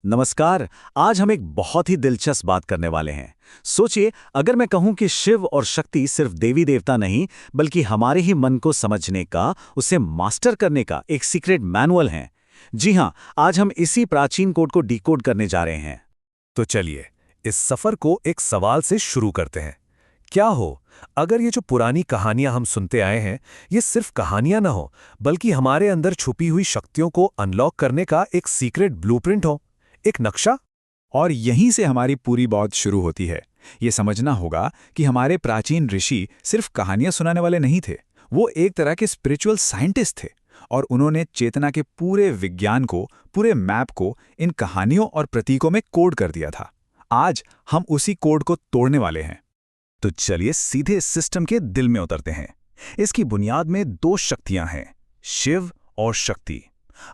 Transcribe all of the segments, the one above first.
नमस्कार। आज हम एक बहुत ही दिलचस्प बात करने वाले हैं। सोचिए, अगर मैं कहूं कि शिव और शक्ति सिर्फ देवी देवता नहीं, बल्कि हमारे ही मन को समझने का, उसे मास्टर करने का एक सीक्रेट मैनुअल है। जी हां, आज हम इसी प्राचीन कोड को डिकोड करने जा रहे हैं। तो चलिए इस सफर को एक सवाल से शुरू करते हैं। क्या हो अगर ये जो पुरानी कहानियां हम सुनते आए हैं, ये सिर्फ कहानियां ना हो, बल्कि हमारे अंदर छुपी हुई शक्तियों को अनलॉक करने का एक सीक्रेट ब्लूप्रिंट हो, एक नक्शा। और यहीं से हमारी पूरी बात शुरू होती है। ये समझना होगा कि हमारे प्राचीन ऋषि सिर्फ कहानियां सुनाने वाले नहीं थे, वो एक तरह के स्पिरिचुअल साइंटिस्ट थे। और उन्होंने चेतना के पूरे विज्ञान को, पूरे मैप को इन कहानियों और प्रतीकों में कोड कर दिया था। आज हम उसी कोड को तोड़ने वाले हैं। तो चलिए सीधे इस सिस्टम के दिल में उतरते हैं। इसकी बुनियाद में दो शक्तियां हैं, शिव और शक्ति।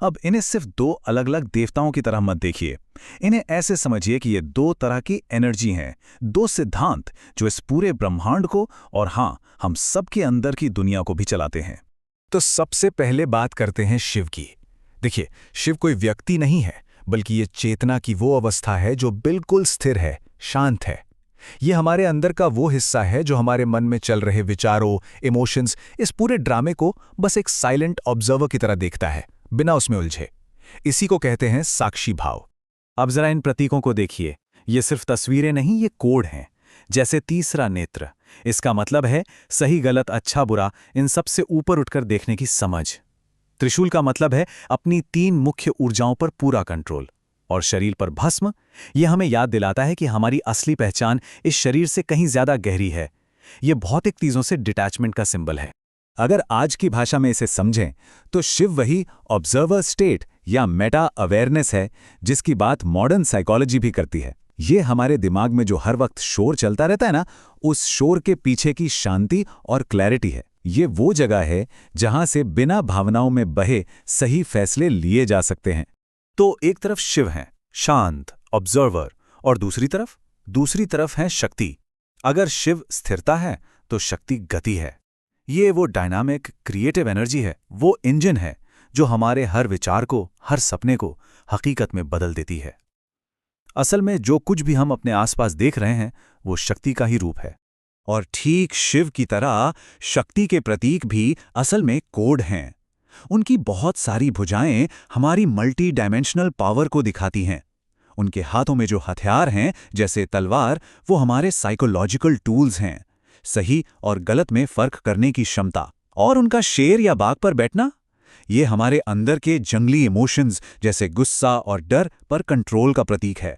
अब इन्हें सिर्फ दो अलग अलग देवताओं की तरह मत देखिए। इन्हें ऐसे समझिए कि ये दो तरह की एनर्जी हैं, दो सिद्धांत जो इस पूरे ब्रह्मांड को और हाँ, हम सबके अंदर की दुनिया को भी चलाते हैं। तो सबसे पहले बात करते हैं शिव की। देखिए, शिव कोई व्यक्ति नहीं है, बल्कि ये चेतना की वो अवस्था है जो बिल्कुल स्थिर है, शांत है। ये हमारे अंदर का वो हिस्सा है जो हमारे मन में चल रहे विचारों, इमोशंस, इस पूरे ड्रामे को बस एक साइलेंट ऑब्जर्वर की तरह देखता है, बिना उसमें उलझे। इसी को कहते हैं साक्षी भाव। अब जरा इन प्रतीकों को देखिए। ये सिर्फ तस्वीरें नहीं, ये कोड हैं। जैसे तीसरा नेत्र, इसका मतलब है सही गलत, अच्छा बुरा, इन सब से ऊपर उठकर देखने की समझ। त्रिशूल का मतलब है अपनी तीन मुख्य ऊर्जाओं पर पूरा कंट्रोल। और शरीर पर भस्म, यह हमें याद दिलाता है कि हमारी असली पहचान इस शरीर से कहीं ज्यादा गहरी है। यह भौतिक चीजों से डिटैचमेंट का सिंबल है। अगर आज की भाषा में इसे समझें तो शिव वही ऑब्जर्वर स्टेट या मेटा अवेयरनेस है जिसकी बात मॉडर्न साइकोलॉजी भी करती है। ये हमारे दिमाग में जो हर वक्त शोर चलता रहता है ना, उस शोर के पीछे की शांति और क्लैरिटी है। ये वो जगह है जहां से बिना भावनाओं में बहे सही फैसले लिए जा सकते हैं। तो एक तरफ शिव हैं, शांत ऑब्जर्वर, और दूसरी तरफ है शक्ति। अगर शिव स्थिरता है तो शक्ति गति है। ये वो डायनामिक क्रिएटिव एनर्जी है, वो इंजन है जो हमारे हर विचार को, हर सपने को हकीकत में बदल देती है। असल में जो कुछ भी हम अपने आसपास देख रहे हैं, वो शक्ति का ही रूप है। और ठीक शिव की तरह शक्ति के प्रतीक भी असल में कोड हैं। उनकी बहुत सारी भुजाएं हमारी मल्टी डायमेंशनल पावर को दिखाती हैं। उनके हाथों में जो हथियार हैं, जैसे तलवार, वो हमारे साइकोलॉजिकल टूल्स हैं, सही और गलत में फर्क करने की क्षमता। और उनका शेर या बाघ पर बैठना, ये हमारे अंदर के जंगली इमोशंस जैसे गुस्सा और डर पर कंट्रोल का प्रतीक है।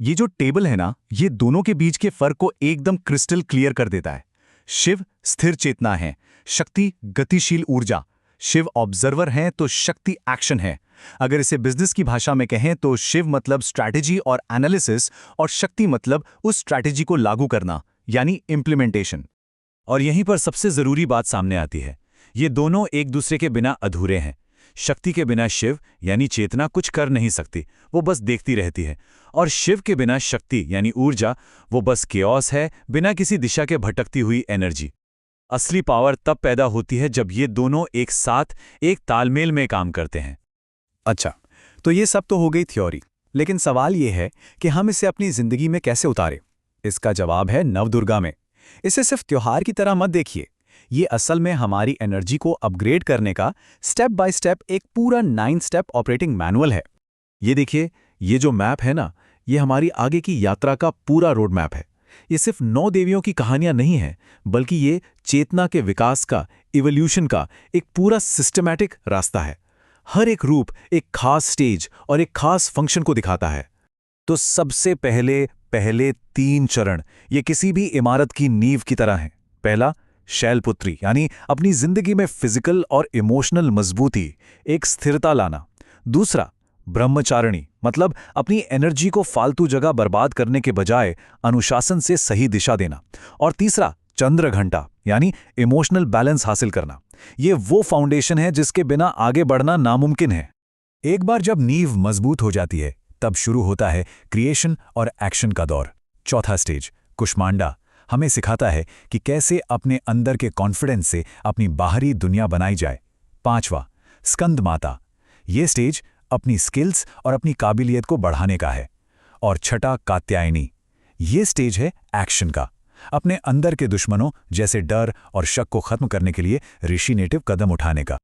ये जो टेबल है ना, ये दोनों के बीच के फर्क को एकदम क्रिस्टल क्लियर कर देता है। शिव स्थिर चेतना है, शक्ति गतिशील ऊर्जा। शिव ऑब्जर्वर हैं तो शक्ति एक्शन है। अगर इसे बिजनेस की भाषा में कहें तो शिव मतलब स्ट्रैटेजी और एनालिसिस, और शक्ति मतलब उस स्ट्रैटेजी को लागू करना, यानी इम्प्लीमेंटेशन। और यहीं पर सबसे जरूरी बात सामने आती है, ये दोनों एक दूसरे के बिना अधूरे हैं। शक्ति के बिना शिव यानी चेतना कुछ कर नहीं सकती, वो बस देखती रहती है। और शिव के बिना शक्ति यानी ऊर्जा, वो बस केओस है, बिना किसी दिशा के भटकती हुई एनर्जी। असली पावर तब पैदा होती है जब ये दोनों एक साथ, एक तालमेल में काम करते हैं। अच्छा, तो ये सब तो हो गई थ्योरी, लेकिन सवाल ये है कि हम इसे अपनी जिंदगी में कैसे उतारें। इसका जवाब है नवदुर्गा में। इसे सिर्फ त्योहार की तरह मत देखिए, ये असल में हमारी एनर्जी को अपग्रेड करने का स्टेप बाय स्टेप एक पूरा 9 स्टेप ऑपरेटिंग मैनुअल है। ये देखिए, ये जो मैप है ना, ये हमारी आगे की यात्रा का पूरा रोड मैप है। ये सिर्फ 9 देवियों की कहानियां नहीं है, बल्कि ये चेतना के विकास का, इवोल्यूशन का एक पूरा सिस्टमैटिक रास्ता है। हर एक रूप एक खास स्टेज और एक खास फंक्शन को दिखाता है। तो सबसे पहले 3 चरण ये किसी भी इमारत की नींव की तरह हैं। पहला, शैलपुत्री, यानी अपनी जिंदगी में फिजिकल और इमोशनल मजबूती, एक स्थिरता लाना। दूसरा, ब्रह्मचारिणी, मतलब अपनी एनर्जी को फालतू जगह बर्बाद करने के बजाय अनुशासन से सही दिशा देना। और तीसरा, चंद्र घंटा, यानी इमोशनल बैलेंस हासिल करना। ये वो फाउंडेशन है जिसके बिना आगे बढ़ना नामुमकिन है। एक बार जब नींव मजबूत हो जाती है, तब शुरू होता है क्रिएशन और एक्शन का दौर। चौथा स्टेज, कुष्मांडा, हमें सिखाता है कि कैसे अपने अंदर के कॉन्फिडेंस से अपनी बाहरी दुनिया बनाई जाए। 5वां, स्कंद माता, ये स्टेज अपनी स्किल्स और अपनी काबिलियत को बढ़ाने का है। और छठा कात्यायनी, ये स्टेज है एक्शन का, अपने अंदर के दुश्मनों जैसे डर और शक को खत्म करने के लिए ऋषि-नेटिव कदम उठाने का।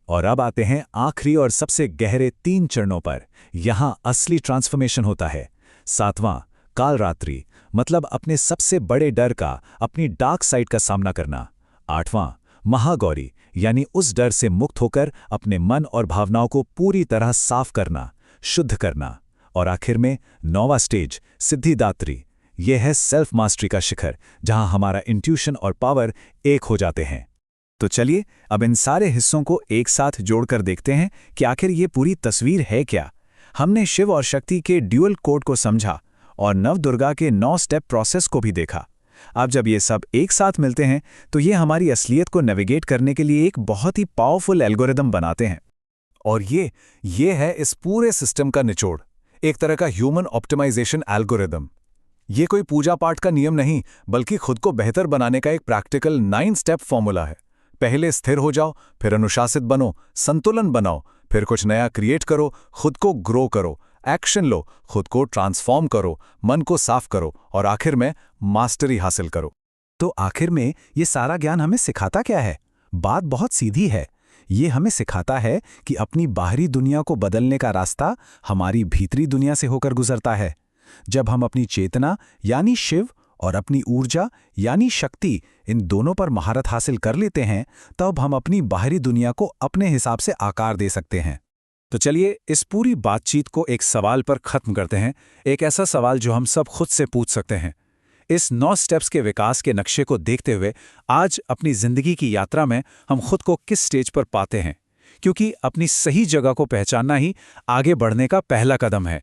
और अब आते हैं आखिरी और सबसे गहरे 3 चरणों पर। यहां असली ट्रांसफॉर्मेशन होता है। 7वां कालरात्रि, मतलब अपने सबसे बड़े डर का, अपनी डार्क साइड का सामना करना। 8वां महागौरी, यानी उस डर से मुक्त होकर अपने मन और भावनाओं को पूरी तरह साफ करना, शुद्ध करना। और आखिर में 9वां स्टेज सिद्धिदात्री, यह है सेल्फ मास्टरी का शिखर, जहां हमारा इंट्यूशन और पावर एक हो जाते हैं। तो चलिए अब इन सारे हिस्सों को एक साथ जोड़कर देखते हैं कि आखिर ये पूरी तस्वीर है क्या। हमने शिव और शक्ति के ड्यूअल कोड को समझा और नवदुर्गा के 9 स्टेप प्रोसेस को भी देखा। अब जब ये सब एक साथ मिलते हैं तो ये हमारी असलियत को नेविगेट करने के लिए एक बहुत ही पावरफुल एल्गोरिदम बनाते हैं। और ये है इस पूरे सिस्टम का निचोड़, एक तरह का ह्यूमन ऑप्टिमाइजेशन एल्गोरिदम। ये कोई पूजा पाठ का नियम नहीं, बल्कि खुद को बेहतर बनाने का एक प्रैक्टिकल 9 स्टेप फॉर्मूला है। पहले स्थिर हो जाओ, फिर अनुशासित बनो, संतुलन बनाओ, फिर कुछ नया क्रिएट करो, खुद को ग्रो करो, एक्शन लो, खुद को ट्रांसफॉर्म करो, मन को साफ करो और आखिर में मास्टरी हासिल करो। तो आखिर में ये सारा ज्ञान हमें सिखाता क्या है? बात बहुत सीधी है। ये हमें सिखाता है कि अपनी बाहरी दुनिया को बदलने का रास्ता हमारी भीतरी दुनिया से होकर गुजरता है। जब हम अपनी चेतना यानी शिव और अपनी ऊर्जा यानी शक्ति, इन दोनों पर महारत हासिल कर लेते हैं, तब हम अपनी बाहरी दुनिया को अपने हिसाब से आकार दे सकते हैं। तो चलिए इस पूरी बातचीत को एक सवाल पर खत्म करते हैं, एक ऐसा सवाल जो हम सब खुद से पूछ सकते हैं। इस 9 स्टेप्स के विकास के नक्शे को देखते हुए आज अपनी जिंदगी की यात्रा में हम खुद को किस स्टेज पर पाते हैं? क्योंकि अपनी सही जगह को पहचानना ही आगे बढ़ने का पहला कदम है।